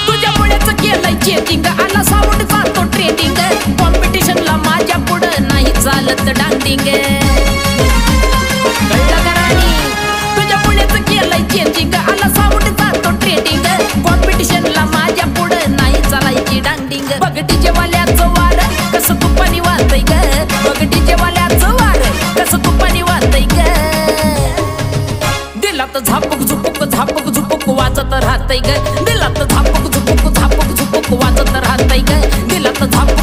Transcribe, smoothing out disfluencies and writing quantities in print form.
तुझ्यामुळेच केलंय चेकिंग आला साऊंडचा तो ट्रेनिंग कॉम्पिटिशनला माझ्या पुढं नाही चालत डांडिंग तुझ्यामुळेच केलंय चेकिंग आला साऊंडचा तो ट्रेनिंग कॉम्पिटिशनला माझ्या पुढं नाही चालायची डांडिंग बघ डीजे वाल्याचं वार कसं तुपानी वाजतंय ग बघ डीजे वाल्याचं वार कसं तुपानी वाजतंय ग दिलात झापक झुपक वाजत राहतंय ग दिलात झापक झुपक वाजत राहतंय ग दिलात झापक